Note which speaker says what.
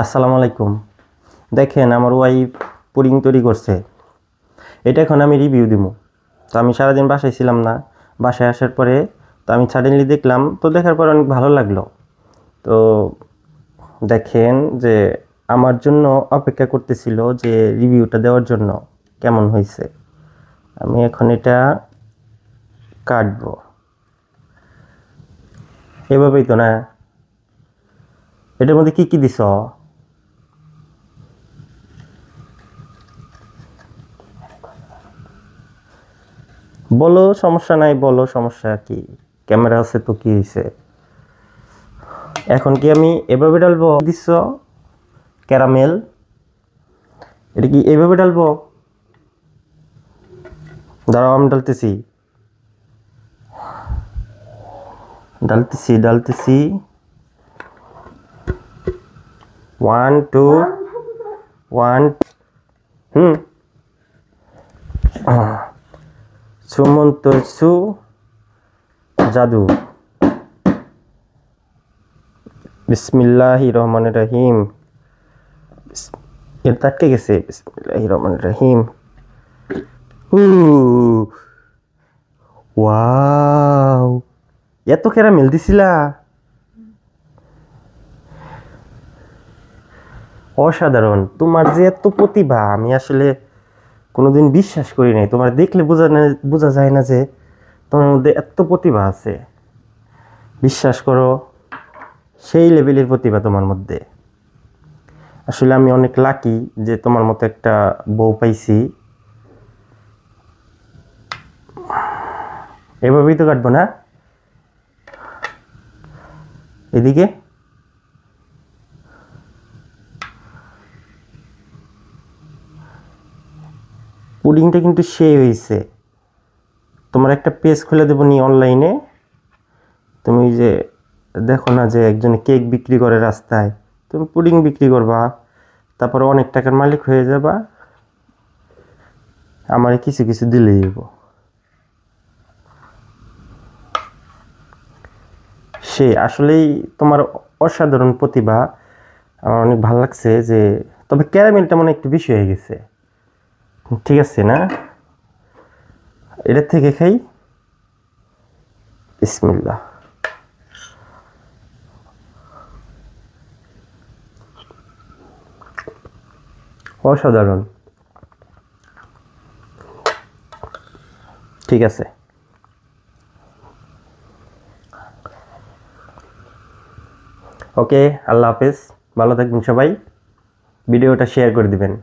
Speaker 1: আসসালামু আলাইকুম। দেখেন আমার ওয়াইফ পুডিং তৈরি করছে। এটা এখন আমি রিভিউ দিব। তো আমি সারাদিন বাসায় ছিলাম না। বাসায় আসার পরে তো আমি সাডেনলি দেখলাম, তো দেখার পর অনেক ভালো লাগলো। তো দেখেন যে আমার জন্য অপেক্ষা করতেছিল যে রিভিউটা দেওয়ার জন্য কেমন হয়েছে। আমি এখন এটা কাটবো। এভাবেই তো না? এটার মধ্যে কি কি দিছ? বলো, সমস্যা নাই, বলো সমস্যা কি। ক্যামেরা আছে তো কি হয়েছে। এখন কি আমি এভাবে ডালবো? দিচ্ছ ক্যারামেল, এটা কি এভাবে ডালবো? দাঁড়াও, আমি ডালতেছি ডালতেছি ডালতেছি। 1 2 1। সুমন্ত সু জাদু। বিসমিল্লাহির রহমানির রহিম। এর তাটকে গেছে। বিসমিল্লাহির রহমানির রহিম। ওয়াও, এত ক্যারামেল দিছিলা? অসাধারণ। তোমার যে এত প্রতিভা আমি আসলে কোনোদিন বিশ্বাস করি নাই। তোমার দেখলে বোঝা যায় না যে তোমার মধ্যে এত প্রতিভা আছে। বিশ্বাস করো, সেই লেভেলের প্রতিভা তোমার মধ্যে। আসলে আমি অনেক লাকি যে তোমার মতো একটা বউ পাইছি। এভাবেই তো কাটবো না? এদিকে পুডিংটা কিন্তু সেই হয়েছে। তোমার একটা পেজ খুলে দেবো নি অনলাইনে। তুমি যে দেখো না যে একজনে কেক বিক্রি করে রাস্তায়, তুমি পুডিং বিক্রি করবা, তারপরে অনেক টাকার মালিক হয়ে যাবা। আমার কিছু কিছু দিলেই হইব। সে আসলেই তোমার অসাধারণ প্রতিভা। আমার অনেক ভালো লাগছে যে, তবে ক্যারামেলটা মনে একটু বেশি হয়ে গেছে। ঠিক আছে না? এটার থেকে খাই। বিসমিল্লাহ। অসাধারণ। ঠিক আছে। ওকে, আল্লাহ হাফেজ। ভালো থাকবেন সবাই। ভিডিওটা শেয়ার করে দিবেন।